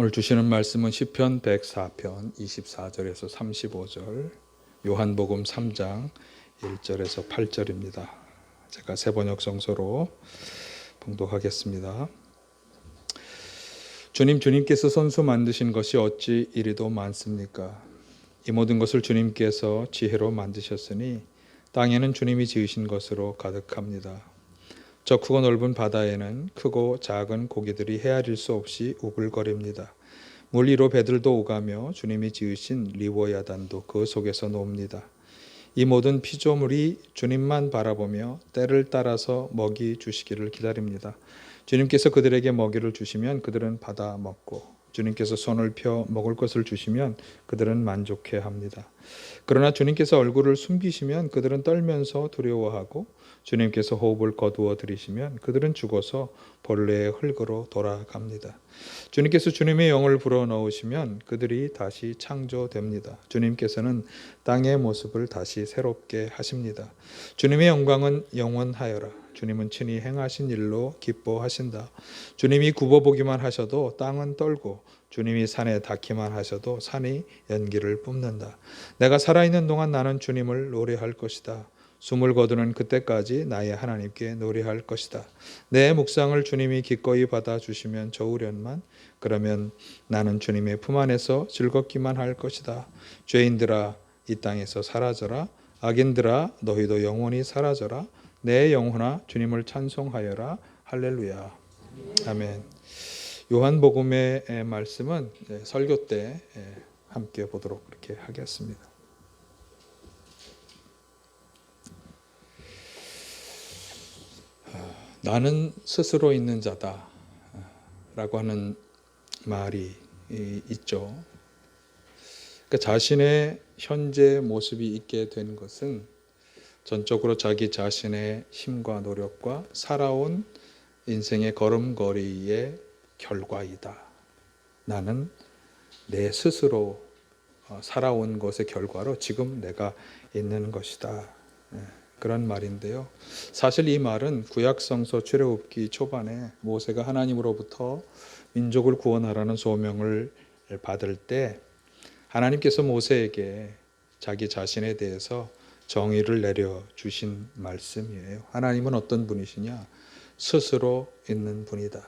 오늘 주시는 말씀은 시편 104편 24절에서 35절, 요한복음 3장 1절에서 8절입니다. 제가 새번역 성서로 봉독하겠습니다. 주님께서 손수 만드신 것이 어찌 이리도 많습니까? 이 모든 것을 주님께서 지혜로 만드셨으니 땅에는 주님이 지으신 것으로 가득합니다. 저 크고 넓은 바다에는 크고 작은 고기들이 헤아릴 수 없이 우글거립니다. 물 위로 배들도 오가며 주님이 지으신 리워야단도 그 속에서 놉니다. 이 모든 피조물이 주님만 바라보며 때를 따라서 먹이 주시기를 기다립니다. 주님께서 그들에게 먹이를 주시면 그들은 받아 먹고 주님께서 손을 펴 먹을 것을 주시면 그들은 만족해합니다. 그러나 주님께서 얼굴을 숨기시면 그들은 떨면서 두려워하고 주님께서 호흡을 거두어 들이시면 그들은 죽어서 본래의 흙으로 돌아갑니다. 주님께서 주님의 영을 불어넣으시면 그들이 다시 창조됩니다. 주님께서는 땅의 모습을 다시 새롭게 하십니다. 주님의 영광은 영원하여라. 주님은 친히 행하신 일로 기뻐하신다. 주님이 굽어보기만 하셔도 땅은 떨고 주님이 산에 닿기만 하셔도 산이 연기를 뿜는다. 내가 살아있는 동안 나는 주님을 노래할 것이다. 숨을 거두는 그때까지 나의 하나님께 노래할 것이다. 내 묵상을 주님이 기꺼이 받아주시면 좋으련만 그러면 나는 주님의 품 안에서 즐겁기만 할 것이다. 죄인들아 이 땅에서 사라져라. 악인들아 너희도 영원히 사라져라. 내 영혼아 주님을 찬송하여라. 할렐루야. 아멘. 요한복음의 말씀은 설교 때 함께 보도록 그렇게 하겠습니다. 나는 스스로 있는 자다 라고 하는 말이 있죠. 그러니까 자신의 현재 모습이 있게 된 것은 전적으로 자기 자신의 힘과 노력과 살아온 인생의 걸음걸이의 결과이다. 나는 내 스스로 살아온 것의 결과로 지금 내가 있는 것이다. 그런 말인데요. 사실 이 말은 구약성서 출애굽기 초반에 모세가 하나님으로부터 민족을 구원하라는 소명을 받을 때 하나님께서 모세에게 자기 자신에 대해서 정의를 내려주신 말씀이에요. 하나님은 어떤 분이시냐? 스스로 있는 분이다.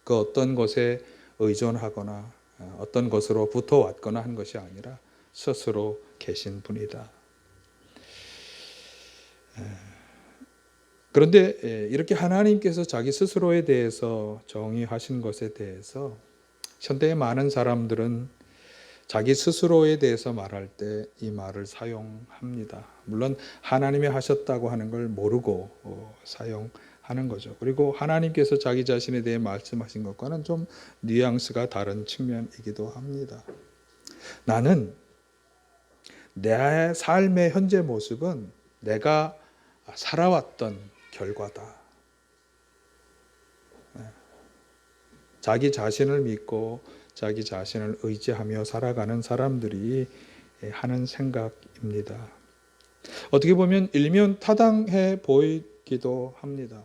그 어떤 것에 의존하거나 어떤 것으로부터 왔거나 한 것이 아니라 스스로 계신 분이다. 그런데 이렇게 하나님께서 자기 스스로에 대해서 정의하신 것에 대해서 현대의 많은 사람들은 자기 스스로에 대해서 말할 때 이 말을 사용합니다. 물론 하나님이 하셨다고 하는 걸 모르고 사용하는 거죠. 그리고 하나님께서 자기 자신에 대해 말씀하신 것과는 좀 뉘앙스가 다른 측면이기도 합니다. 나는 내 삶의 현재 모습은 내가 살아왔던 결과다. 자기 자신을 믿고 자기 자신을 의지하며 살아가는 사람들이 하는 생각입니다. 어떻게 보면 일면 타당해 보이기도 합니다.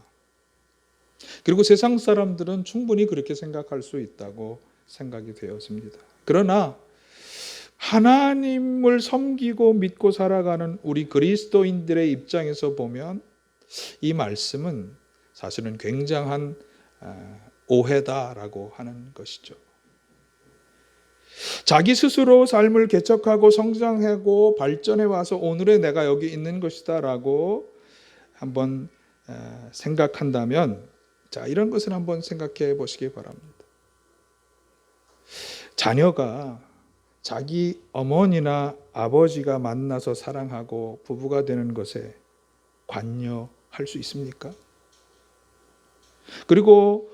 그리고 세상 사람들은 충분히 그렇게 생각할 수 있다고 생각이 되었습니다. 그러나 하나님을 섬기고 믿고 살아가는 우리 그리스도인들의 입장에서 보면 이 말씀은 사실은 굉장한 오해다라고 하는 것이죠. 자기 스스로 삶을 개척하고 성장하고 발전해 와서 오늘의 내가 여기 있는 것이다 라고 한번 생각한다면 자, 이런 것을 한번 생각해 보시기 바랍니다. 자녀가 자기 어머니나 아버지가 만나서 사랑하고 부부가 되는 것에 관여할 수 있습니까? 그리고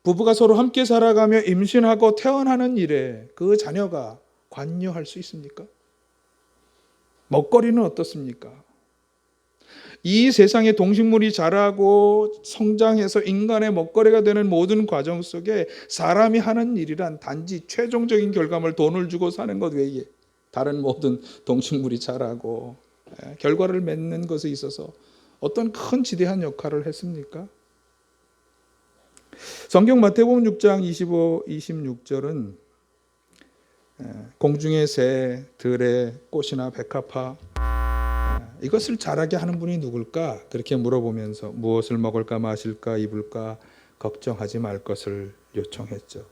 부부가 서로 함께 살아가며 임신하고 태어나는 일에 그 자녀가 관여할 수 있습니까? 먹거리는 어떻습니까? 이 세상에 동식물이 자라고 성장해서 인간의 먹거리가 되는 모든 과정 속에 사람이 하는 일이란 단지 최종적인 결과물 돈을 주고 사는 것 외에 다른 모든 동식물이 자라고 결과를 맺는 것에 있어서 어떤 큰 지대한 역할을 했습니까? 성경 마태복음 6장 25, 26절은 공중의 새, 들의 꽃이나 백합화 이것을 자라게 하는 분이 누굴까? 그렇게 물어보면서 무엇을 먹을까 마실까 입을까 걱정하지 말 것을 요청했죠.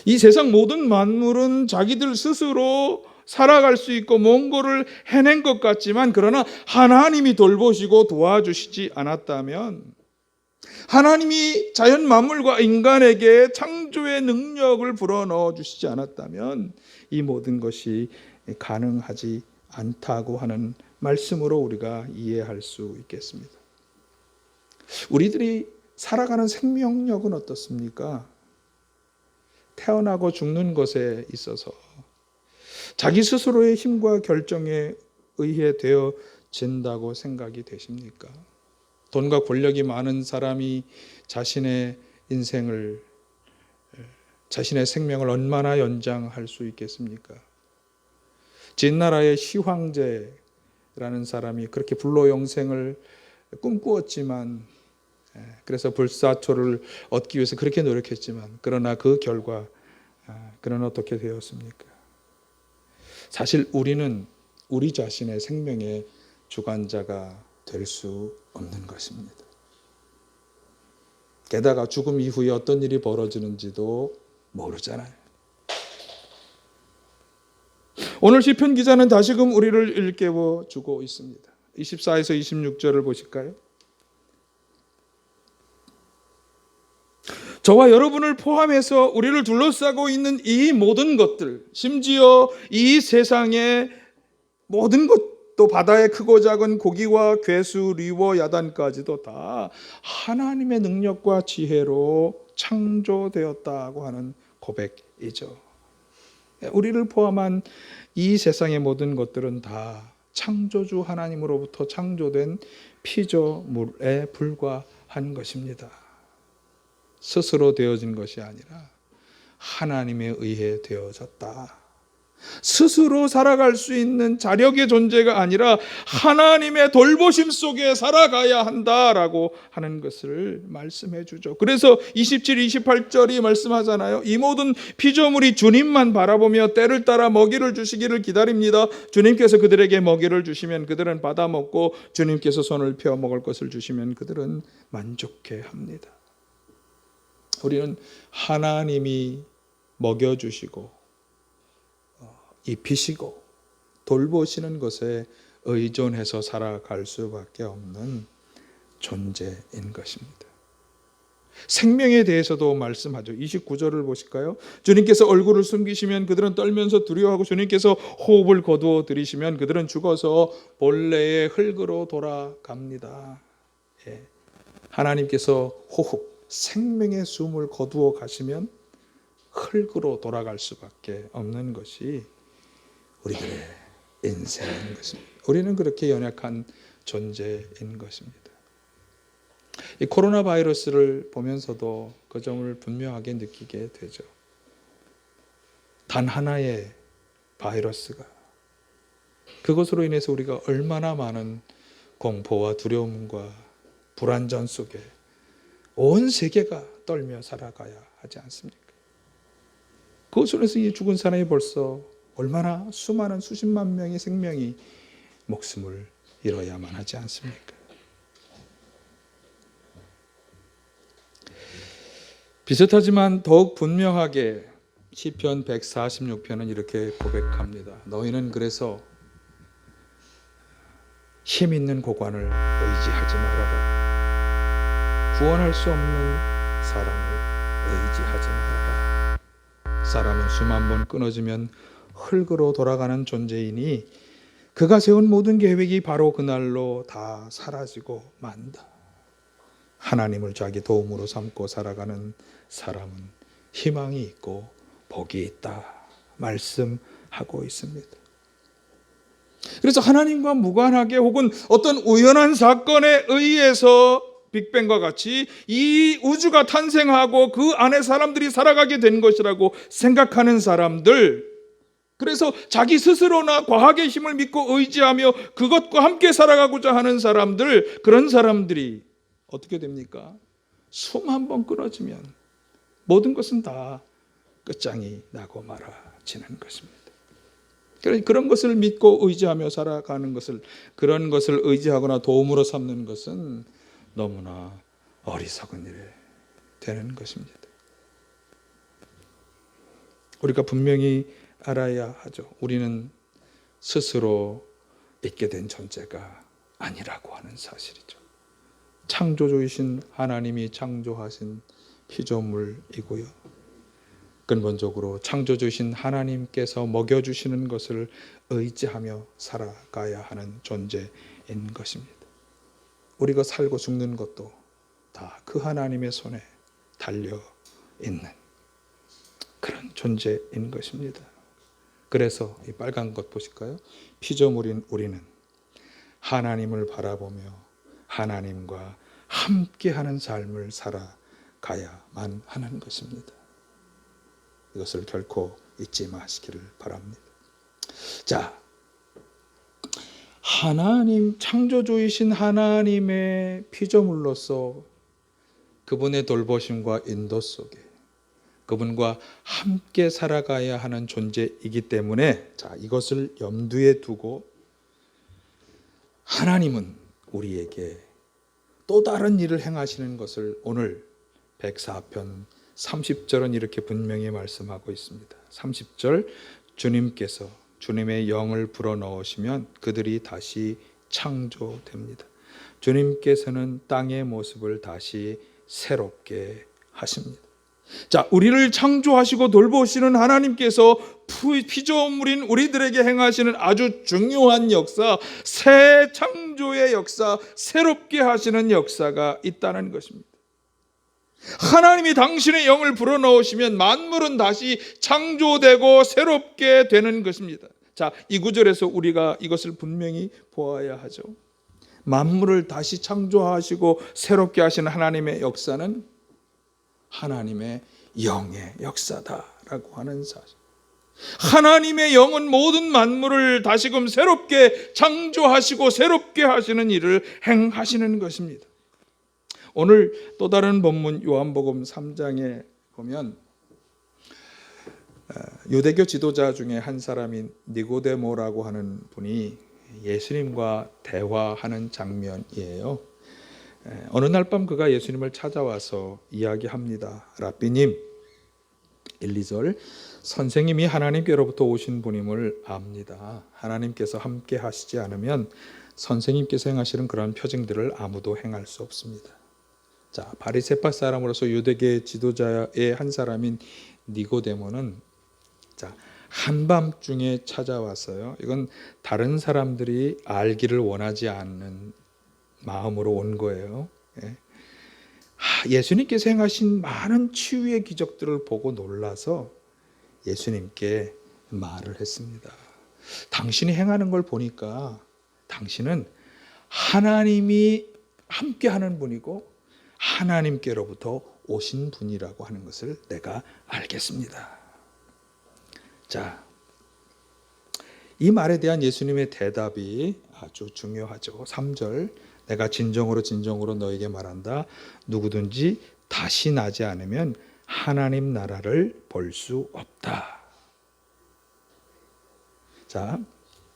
이 세상 모든 만물은 자기들 스스로 살아갈 수 있고 뭔가를 해낸 것 같지만 그러나 하나님이 돌보시고 도와주시지 않았다면, 하나님이 자연 만물과 인간에게 창조의 능력을 불어넣어 주시지 않았다면 이 모든 것이 가능하지 않다고 하는 말씀으로 우리가 이해할 수 있겠습니다. 우리들이 살아가는 생명력은 어떻습니까? 태어나고 죽는 것에 있어서 자기 스스로의 힘과 결정에 의해 되어진다고 생각이 되십니까? 돈과 권력이 많은 사람이 자신의 인생을, 자신의 생명을 얼마나 연장할 수 있겠습니까? 진나라의 시황제라는 사람이 그렇게 불로영생을 꿈꾸었지만, 그래서 불사초를 얻기 위해서 그렇게 노력했지만, 그러나 그 결과 그는 어떻게 되었습니까? 사실 우리는 우리 자신의 생명의 주관자가 될 수 없는 것입니다. 게다가 죽음 이후에 어떤 일이 벌어지는지도 모르잖아요. 오늘 시편 기자는 다시금 우리를 일깨워 주고 있습니다. 24에서 26절을 보실까요? 저와 여러분을 포함해서 우리를 둘러싸고 있는 이 모든 것들, 심지어 이 세상의 모든 것도, 바다의 크고 작은 고기와 괴수, 리워, 야단까지도 다 하나님의 능력과 지혜로 창조되었다고 하는 고백이죠. 우리를 포함한 이 세상의 모든 것들은 다 창조주 하나님으로부터 창조된 피조물에 불과한 것입니다. 스스로 되어진 것이 아니라 하나님에 의해 되어졌다. 스스로 살아갈 수 있는 자력의 존재가 아니라 하나님의 돌보심 속에 살아가야 한다라고 하는 것을 말씀해 주죠. 그래서 27, 28절이 말씀하잖아요. 이 모든 피조물이 주님만 바라보며 때를 따라 먹이를 주시기를 기다립니다. 주님께서 그들에게 먹이를 주시면 그들은 받아 먹고 주님께서 손을 펴 먹을 것을 주시면 그들은 만족해 합니다. 우리는 하나님이 먹여주시고 입히시고 돌보시는 것에 의존해서 살아갈 수밖에 없는 존재인 것입니다. 생명에 대해서도 말씀하죠. 29절을 보실까요? 주님께서 얼굴을 숨기시면 그들은 떨면서 두려워하고 주님께서 호흡을 거두어 들이시면 그들은 죽어서 본래의 흙으로 돌아갑니다. 하나님께서 호흡, 생명의 숨을 거두어 가시면 흙으로 돌아갈 수밖에 없는 것이 우리들의 인생인 것입니다. 우리는 그렇게 연약한 존재인 것입니다. 이 코로나 바이러스를 보면서도 그 점을 분명하게 느끼게 되죠. 단 하나의 바이러스가 그것으로 인해서 우리가 얼마나 많은 공포와 두려움과 불안전 속에 온 세계가 떨며 살아가야 하지 않습니까? 그것으로 인해서 이 죽은 사람이 벌써 얼마나 수많은 수십만 명의 생명이 목숨을 잃어야만 하지 않습니까? 비슷하지만 더욱 분명하게 시편 146편은 이렇게 고백합니다. 너희는 그래서 힘 있는 고관을 의지하지 말아라. 구원할 수 없는 사람을 의지하지 말아라. 사람은 숨 한 번 끊어지면 흙으로 돌아가는 존재이니 그가 세운 모든 계획이 바로 그날로 다 사라지고 만다. 하나님을 자기 도움으로 삼고 살아가는 사람은 희망이 있고 복이 있다 말씀하고 있습니다. 그래서 하나님과 무관하게 혹은 어떤 우연한 사건에 의해서 빅뱅과 같이 이 우주가 탄생하고 그 안에 사람들이 살아가게 된 것이라고 생각하는 사람들, 그래서 자기 스스로나 과학의 힘을 믿고 의지하며 그것과 함께 살아가고자 하는 사람들, 그런 사람들이 어떻게 됩니까? 숨 한 번 끊어지면 모든 것은 다 끝장이 나고 말아지는 것입니다. 그런 것을 믿고 의지하며 살아가는 것을, 그런 것을 의지하거나 도움으로 삼는 것은 너무나 어리석은 일이 되는 것입니다. 우리가 분명히 알아야 하죠. 우리는 스스로 있게 된 존재가 아니라고 하는 사실이죠. 창조주이신 하나님이 창조하신 피조물이고요. 근본적으로 창조주이신 하나님께서 먹여주시는 것을 의지하며 살아가야 하는 존재인 것입니다. 우리가 살고 죽는 것도 다 그 하나님의 손에 달려 있는 그런 존재인 것입니다. 그래서 이 빨간 것 보실까요? 피조물인 우리는 하나님을 바라보며 하나님과 함께하는 삶을 살아가야만 하는 것입니다. 이것을 결코 잊지 마시기를 바랍니다. 자, 하나님, 창조주이신 하나님의 피조물로서 그분의 돌보심과 인도 속에 그분과 함께 살아가야 하는 존재이기 때문에, 자, 이것을 염두에 두고 하나님은 우리에게 또 다른 일을 행하시는 것을 오늘 104편 30절은 이렇게 분명히 말씀하고 있습니다. 30절, 주님께서 주님의 영을 불어넣으시면 그들이 다시 창조됩니다. 주님께서는 땅의 모습을 다시 새롭게 하십니다. 자, 우리를 창조하시고 돌보시는 하나님께서 피조물인 우리들에게 행하시는 아주 중요한 역사, 새 창조의 역사, 새롭게 하시는 역사가 있다는 것입니다. 하나님이 당신의 영을 불어넣으시면 만물은 다시 창조되고 새롭게 되는 것입니다. 자, 이 구절에서 우리가 이것을 분명히 보아야 하죠. 만물을 다시 창조하시고 새롭게 하시는 하나님의 역사는 하나님의 영의 역사다라고 하는 사실. 하나님의 영은 모든 만물을 다시금 새롭게 창조하시고 새롭게 하시는 일을 행하시는 것입니다. 오늘 또 다른 본문 요한복음 3장에 보면 유대교 지도자 중에 한 사람인 니고데모라고 하는 분이 예수님과 대화하는 장면이에요. 어느 날 밤 그가 예수님을 찾아와서 이야기합니다. 라삐님, 1, 2절, 선생님이 하나님께로부터 오신 분임을 압니다. 하나님께서 함께 하시지 않으면 선생님께서 행하시는 그런 표징들을 아무도 행할 수 없습니다. 자, 바리새파 사람으로서 유대계 지도자의 한 사람인 니고데모는 자, 한밤중에 찾아왔어요. 이건 다른 사람들이 알기를 원하지 않는 마음으로 온 거예요. 예수님께서 행하신 많은 치유의 기적들을 보고 놀라서 예수님께 말을 했습니다. 당신이 행하는 걸 보니까 당신은 하나님이 함께하는 분이고 하나님께로부터 오신 분이라고 하는 것을 내가 알겠습니다. 자, 이 말에 대한 예수님의 대답이 아주 중요하죠. 3절, 내가 진정으로 너에게 말한다. 누구든지 다시 나지 않으면 하나님 나라를 볼 수 없다. 자,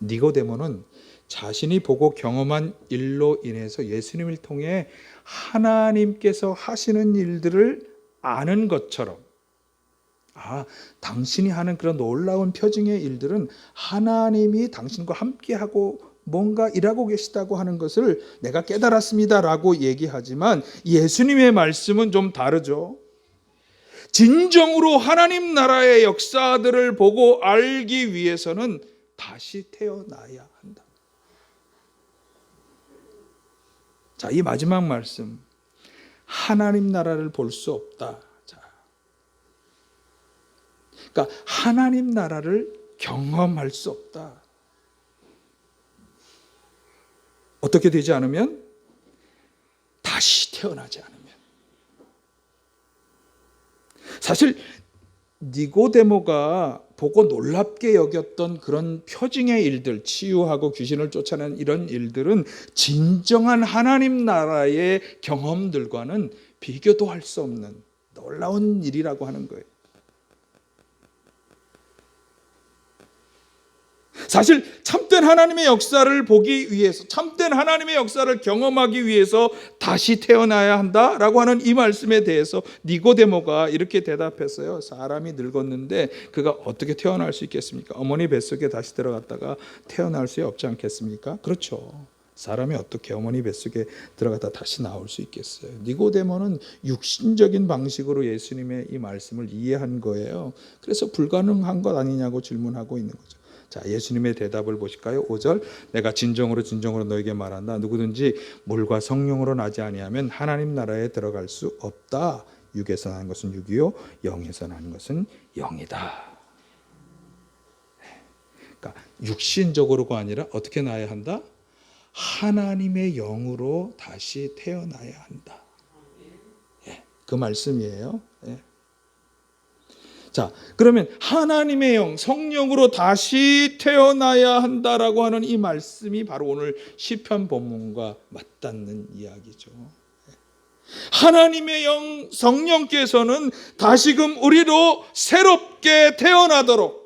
니고데모는 자신이 보고 경험한 일로 인해서 예수님을 통해 하나님께서 하시는 일들을 아는 것처럼, 당신이 하는 그런 놀라운 표징의 일들은 하나님이 당신과 함께하고 뭔가 일하고 계시다고 하는 것을 내가 깨달았습니다 라고 얘기하지만 예수님의 말씀은 좀 다르죠. 진정으로 하나님 나라의 역사들을 보고 알기 위해서는 다시 태어나야 한다. 자, 이 마지막 말씀, 하나님 나라를 볼 수 없다. 자, 그러니까 하나님 나라를 경험할 수 없다. 어떻게 되지 않으면? 다시 태어나지 않으면. 사실 니고데모가 보고 놀랍게 여겼던 그런 표징의 일들, 치유하고 귀신을 쫓아내는 이런 일들은 진정한 하나님 나라의 경험들과는 비교도 할 수 없는 놀라운 일이라고 하는 거예요. 사실 참된 하나님의 역사를 보기 위해서, 참된 하나님의 역사를 경험하기 위해서 다시 태어나야 한다라고 하는 이 말씀에 대해서 니고데모가 이렇게 대답했어요. 사람이 늙었는데 그가 어떻게 태어날 수 있겠습니까? 어머니 뱃속에 다시 들어갔다가 태어날 수 없지 않겠습니까? 그렇죠. 사람이 어떻게 어머니 뱃속에 들어갔다 다시 나올 수 있겠어요? 니고데모는 육신적인 방식으로 예수님의 이 말씀을 이해한 거예요. 그래서 불가능한 것 아니냐고 질문하고 있는 거죠. 자, 예수님의 대답을 보실까요? 5절, 내가 진정으로 너에게 말한다. 누구든지 물과 성령으로 나지 아니하면 하나님 나라에 들어갈 수 없다. 육에서 나는 것은 육이요 영에서 나는 것은 영이다. 그러니까 육신적으로가 아니라 어떻게 나야 한다? 하나님의 영으로 다시 태어나야 한다. 그 말씀이에요. 자, 그러면 하나님의 영, 성령으로 다시 태어나야 한다라고 하는 이 말씀이 바로 오늘 시편 본문과 맞닿는 이야기죠. 하나님의 영, 성령께서는 다시금 우리로 새롭게 태어나도록,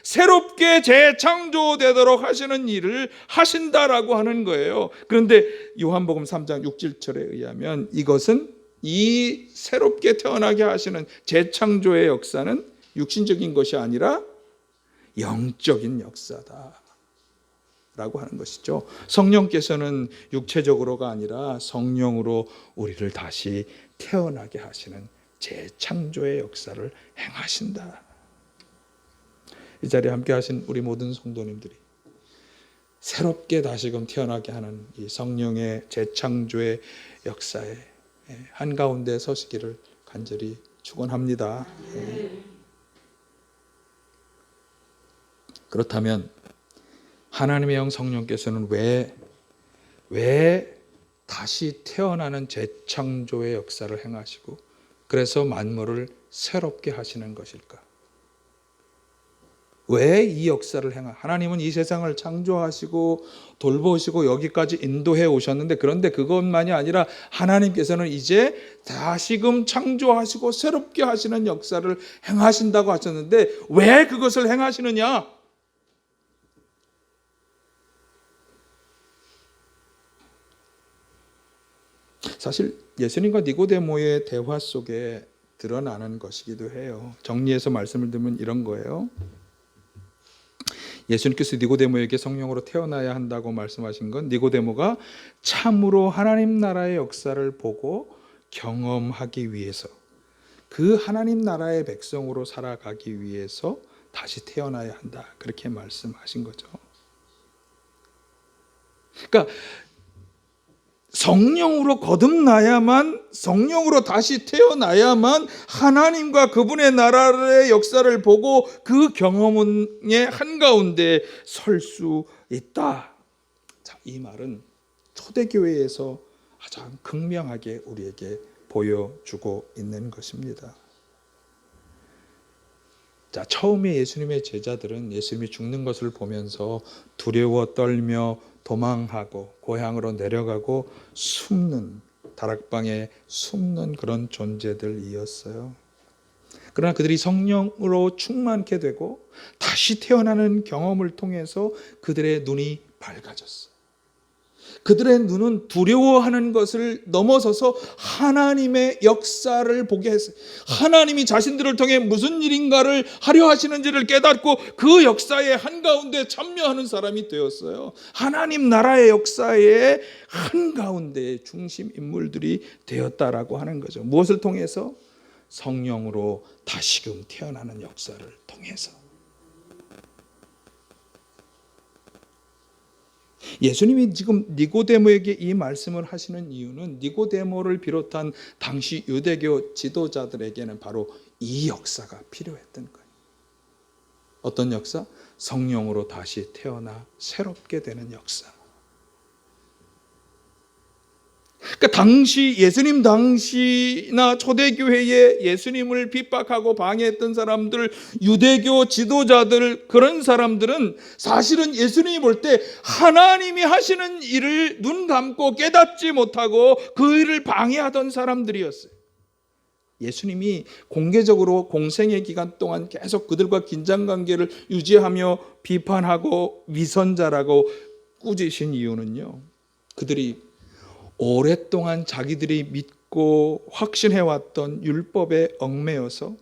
새롭게 재창조되도록 하시는 일을 하신다라고 하는 거예요. 그런데 요한복음 3장 6절에 의하면 이것은, 이 새롭게 태어나게 하시는 재창조의 역사는 육신적인 것이 아니라 영적인 역사다 라고 하는 것이죠. 성령께서는 육체적으로가 아니라 성령으로 우리를 다시 태어나게 하시는 재창조의 역사를 행하신다. 이 자리에 함께 하신 우리 모든 성도님들이 새롭게 다시금 태어나게 하는 이 성령의 재창조의 역사에 한가운데 서시기를 간절히 축원합니다. 그렇다면 하나님의 영 성령께서는 왜 다시 태어나는 재창조의 역사를 행하시고 그래서 만물을 새롭게 하시는 것일까? 왜 이 역사를 하나님은 이 세상을 창조하시고 돌보시고 여기까지 인도해 오셨는데, 그런데 그것만이 아니라 하나님께서는 이제 다시금 창조하시고 새롭게 하시는 역사를 행하신다고 하셨는데 왜 그것을 행하시느냐? 사실 예수님과 니고데모의 대화 속에 드러나는 것이기도 해요. 정리해서 말씀을 드리면 이런 거예요. 예수님께서 니고데모에게 성령으로 태어나야 한다고 말씀하신 건 니고데모가 참으로 하나님 나라의 역사를 보고 경험하기 위해서, 그 하나님 나라의 백성으로 살아가기 위해서 다시 태어나야 한다, 그렇게 말씀하신 거죠. 그러니까 성령으로 거듭나야만, 성령으로 다시 태어나야만 하나님과 그분의 나라의 역사를 보고 그 경험의 한가운데 설 수 있다. 자, 이 말은 초대교회에서 가장 극명하게 우리에게 보여주고 있는 것입니다. 자, 처음에 예수님의 제자들은 예수님이 죽는 것을 보면서 두려워 떨며 도망하고 고향으로 내려가고 숨는, 다락방에 숨는 그런 존재들이었어요. 그러나 그들이 성령으로 충만케 되고 다시 태어나는 경험을 통해서 그들의 눈이 밝아졌어요. 그들의 눈은 두려워하는 것을 넘어서서 하나님의 역사를 보게 했어요. 하나님이 자신들을 통해 무슨 일인가를 하려 하시는지를 깨닫고 그 역사의 한가운데 참여하는 사람이 되었어요. 하나님 나라의 역사의 한가운데 중심 인물들이 되었다라고 하는 거죠. 무엇을 통해서? 성령으로 다시금 태어나는 역사를 통해서. 예수님이 지금 니고데모에게 이 말씀을 하시는 이유는 니고데모를 비롯한 당시 유대교 지도자들에게는 바로 이 역사가 필요했던 거예요. 어떤 역사? 성령으로 다시 태어나 새롭게 되는 역사. 그러니까 당시 예수님 당시나 초대교회에 예수님을 핍박하고 방해했던 사람들, 유대교 지도자들, 그런 사람들은 사실은 예수님이 볼 때 하나님이 하시는 일을 눈 감고 깨닫지 못하고 그 일을 방해하던 사람들이었어요. 예수님이 공개적으로 공생의 기간 동안 계속 그들과 긴장관계를 유지하며 비판하고 위선자라고 꾸짖으신 이유는요, 그들이 오랫동안 자기들이 믿고 확신해왔던 율법에 얽매여서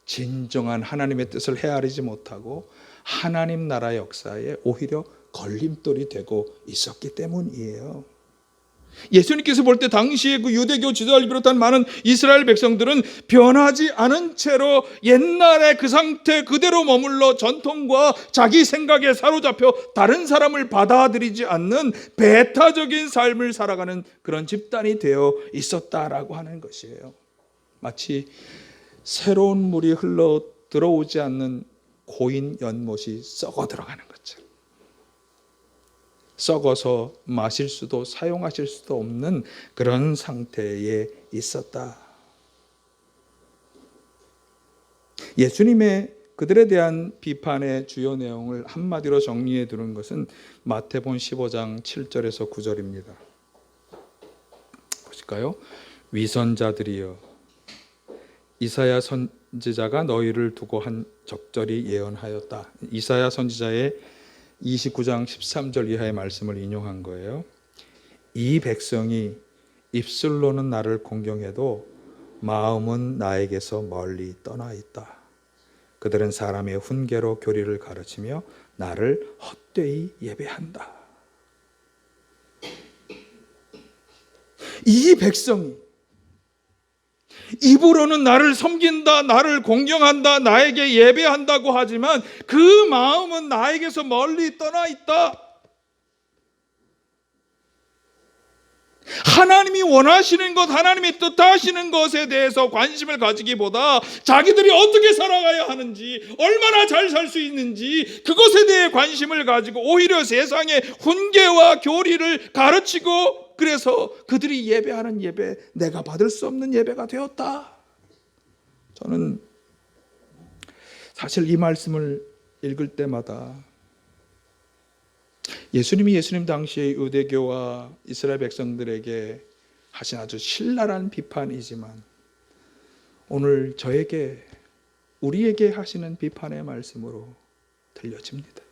진정한 하나님의 뜻을 헤아리지 못하고 하나님 나라 역사에 오히려 걸림돌이 되고 있었기 때문이에요. 예수님께서 볼 때 당시에 그 유대교 지도자를 비롯한 많은 이스라엘 백성들은 변하지 않은 채로 옛날의 그 상태 그대로 머물러 전통과 자기 생각에 사로잡혀 다른 사람을 받아들이지 않는 배타적인 삶을 살아가는 그런 집단이 되어 있었다라고 하는 것이에요. 마치 새로운 물이 흘러 들어오지 않는 고인 연못이 썩어 들어가는 것처럼, 썩어서 마실 수도 사용하실 수도 없는 그런 상태에 있었다. 예수님의 그들에 대한 비판의 주요 내용을 한마디로 정리해 두는 것은 마태복음 15장 7절에서 9절입니다. 보실까요? 위선자들이여, 이사야 선지자가 너희를 두고 한 적절히 예언하였다. 이사야 선지자의 29장 13절 이하의 말씀을 인용한 거예요. 이 백성이 입술로는 나를 공경해도 마음은 나에게서 멀리 떠나 있다. 그들은 사람의 훈계로 교리를 가르치며 나를 헛되이 예배한다. 이 백성이 입으로는 나를 섬긴다, 나를 공경한다, 나에게 예배한다고 하지만 그 마음은 나에게서 멀리 떠나 있다. 하나님이 원하시는 것, 하나님이 뜻하시는 것에 대해서 관심을 가지기보다 자기들이 어떻게 살아가야 하는지, 얼마나 잘 살 수 있는지 그것에 대해 관심을 가지고 오히려 세상의 훈계와 교리를 가르치고, 그래서 그들이 예배하는 예배, 내가 받을 수 없는 예배가 되었다. 저는 사실 이 말씀을 읽을 때마다 예수님이 예수님 당시의 유대교와 이스라엘 백성들에게 하신 아주 신랄한 비판이지만 오늘 저에게, 우리에게 하시는 비판의 말씀으로 들려집니다.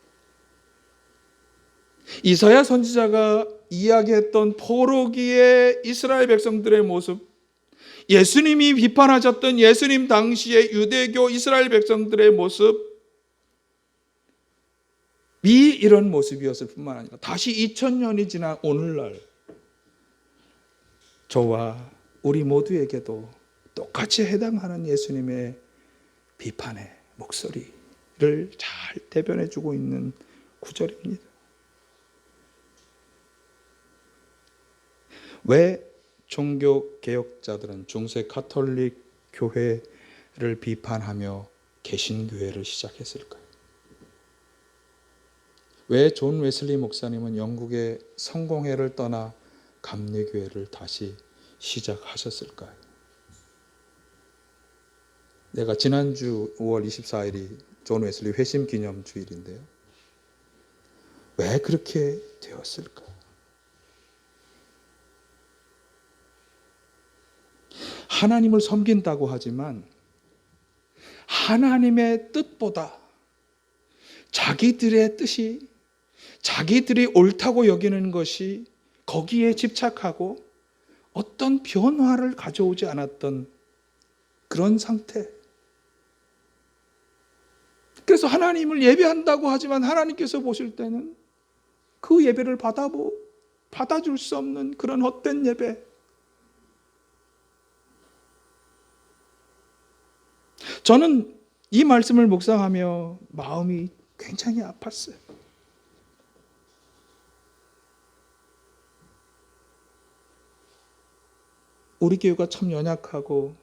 이사야 선지자가 이야기했던 포로기의 이스라엘 백성들의 모습, 예수님이 비판하셨던 예수님 당시의 유대교 이스라엘 백성들의 모습이 이런 모습이었을 뿐만 아니라 다시 2000년이 지난 오늘날 저와 우리 모두에게도 똑같이 해당하는 예수님의 비판의 목소리를 잘 대변해주고 있는 구절입니다. 왜 종교 개혁자들은 중세 가톨릭 교회를 비판하며 개신교회를 시작했을까요? 왜 존 웨슬리 목사님은 영국의 성공회를 떠나 감리교회를 다시 시작하셨을까요? 내가 지난주 5월 24일이 존 웨슬리 회심 기념 주일인데요. 왜 그렇게 되었을까요? 하나님을 섬긴다고 하지만 하나님의 뜻보다 자기들의 뜻이, 자기들이 옳다고 여기는 것이 거기에 집착하고 어떤 변화를 가져오지 않았던 그런 상태. 그래서 하나님을 예배한다고 하지만 하나님께서 보실 때는 그 예배를 받아줄 수 없는 그런 헛된 예배. 저는 이 말씀을 묵상하며 마음이 굉장히 아팠어요. 우리 교회가 참 연약하고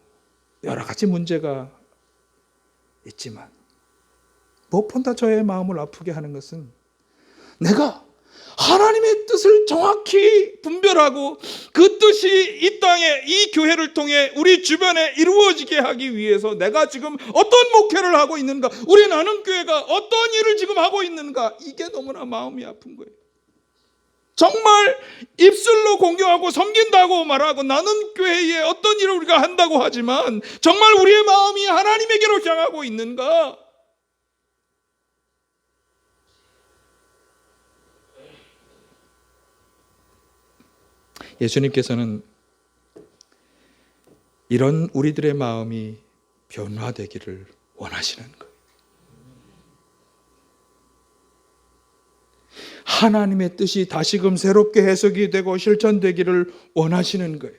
여러 가지 문제가 있지만 무엇보다 저의 마음을 아프게 하는 것은 내가 하나님의 뜻을 정확히 분별하고 그 뜻이 이 땅에, 이 교회를 통해 우리 주변에 이루어지게 하기 위해서 내가 지금 어떤 목회를 하고 있는가, 우리 나눔교회가 어떤 일을 지금 하고 있는가, 이게 너무나 마음이 아픈 거예요. 정말 입술로 공경하고 섬긴다고 말하고 나는 교회에 어떤 일을 우리가 한다고 하지만 정말 우리의 마음이 하나님에게로 향하고 있는가? 예수님께서는 이런 우리들의 마음이 변화되기를 원하시는 거예요. 하나님의 뜻이 다시금 새롭게 해석이 되고 실천되기를 원하시는 거예요.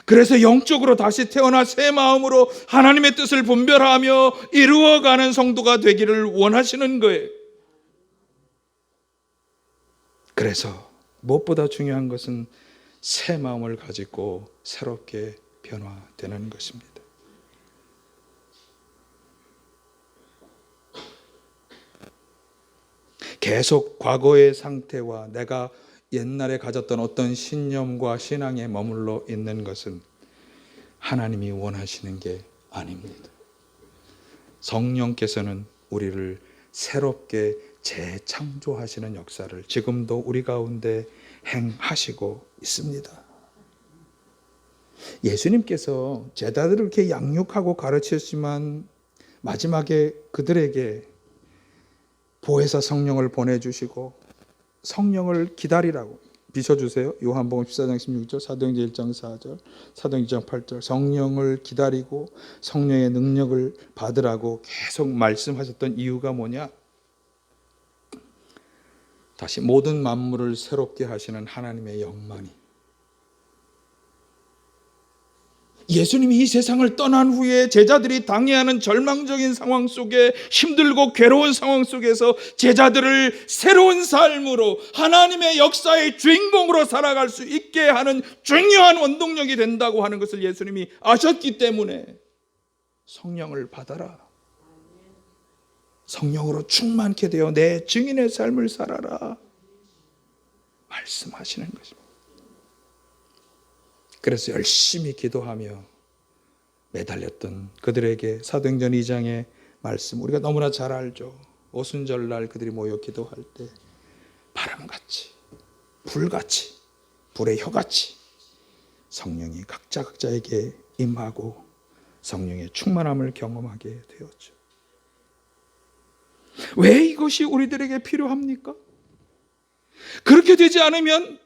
그래서 영적으로 다시 태어나 새 마음으로 하나님의 뜻을 분별하며 이루어가는 성도가 되기를 원하시는 거예요. 그래서 무엇보다 중요한 것은 새 마음을 가지고 새롭게 변화되는 것입니다. 계속 과거의 상태와 내가 옛날에 가졌던 어떤 신념과 신앙에 머물러 있는 것은 하나님이 원하시는 게 아닙니다. 성령께서는 우리를 새롭게 재창조하시는 역사를 지금도 우리 가운데 행하시고 있습니다. 예수님께서 제자들을 이렇게 양육하고 가르치셨지만 마지막에 그들에게 보혜사 성령을 보내주시고 성령을 기다리라고 비춰주세요. 요한복음 14장 16절, 사도행전 1장 4절, 사도행전 2장 8절 성령을 기다리고 성령의 능력을 받으라고 계속 말씀하셨던 이유가 뭐냐? 다시 모든 만물을 새롭게 하시는 하나님의 영만이 예수님이 이 세상을 떠난 후에 제자들이 당해야 하는 절망적인 상황 속에 힘들고 괴로운 상황 속에서 제자들을 새로운 삶으로 하나님의 역사의 주인공으로 살아갈 수 있게 하는 중요한 원동력이 된다고 하는 것을 예수님이 아셨기 때문에 성령을 받아라. 성령으로 충만케 되어 내 증인의 삶을 살아라. 말씀하시는 것입니다. 그래서 열심히 기도하며 매달렸던 그들에게 사도행전 2장의 말씀 우리가 너무나 잘 알죠. 오순절날 그들이 모여 기도할 때 바람같이 불같이 불의 혀같이 성령이 각자에게 임하고 성령의 충만함을 경험하게 되었죠. 왜 이것이 우리들에게 필요합니까? 그렇게 되지 않으면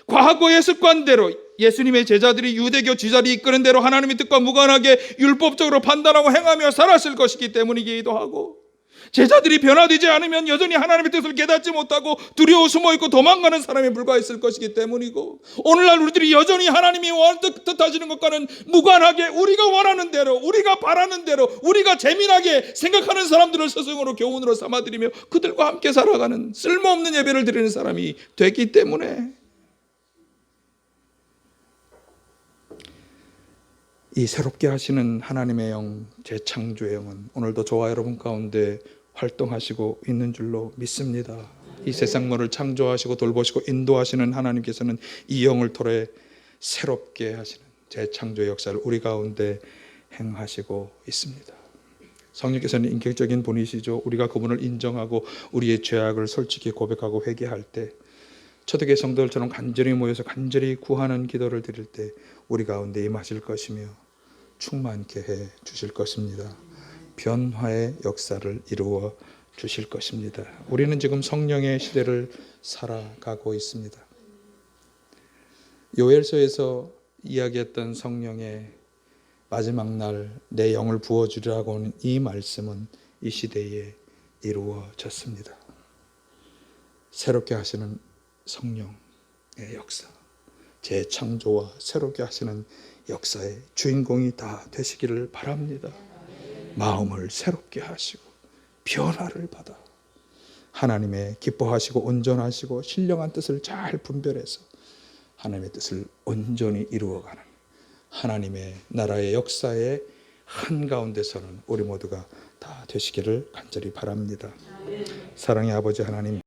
과거의 습관대로 예수님의 제자들이 유대교 지자리 이끄는 대로 하나님의 뜻과 무관하게 율법적으로 판단하고 행하며 살았을 것이기 때문이기도 하고 제자들이 변화되지 않으면 여전히 하나님의 뜻을 깨닫지 못하고 두려워 숨어있고 도망가는 사람에 불과했을 것이기 때문이고 오늘날 우리들이 여전히 하나님이 뜻하시는 것과는 무관하게 우리가 원하는 대로 우리가 바라는 대로 우리가 재미나게 생각하는 사람들을 스승으로 교훈으로 삼아들이며 그들과 함께 살아가는 쓸모없는 예배를 드리는 사람이 됐기 때문에 이 새롭게 하시는 하나님의 영, 재창조의 영은 오늘도 저와 여러분 가운데 활동하시고 있는 줄로 믿습니다. 이 세상물을 창조하시고 돌보시고 인도하시는 하나님께서는 이 영을 통해 새롭게 하시는 재창조의 역사를 우리 가운데 행하시고 있습니다. 성령께서는 인격적인 분이시죠. 우리가 그분을 인정하고 우리의 죄악을 솔직히 고백하고 회개할 때 초대교회 성도들처럼 간절히 모여서 간절히 구하는 기도를 드릴 때 우리 가운데 임하실 것이며 충만케 해 주실 것입니다. 변화의 역사를 이루어 주실 것입니다. 우리는 지금 성령의 시대를 살아가고 있습니다. 요엘서에서 이야기했던 성령의 마지막 날 내 영을 부어주리라고 하는 이 말씀은 이 시대에 이루어졌습니다. 새롭게 하시는 성령의 역사, 재창조와 새롭게 하시는 역사의 주인공이 다 되시기를 바랍니다. 마음을 새롭게 하시고 변화를 받아 하나님의 기뻐하시고 온전하시고 신령한 뜻을 잘 분별해서 하나님의 뜻을 온전히 이루어가는 하나님의 나라의 역사의 한가운데서는 우리 모두가 다 되시기를 간절히 바랍니다. 사랑의 아버지 하나님,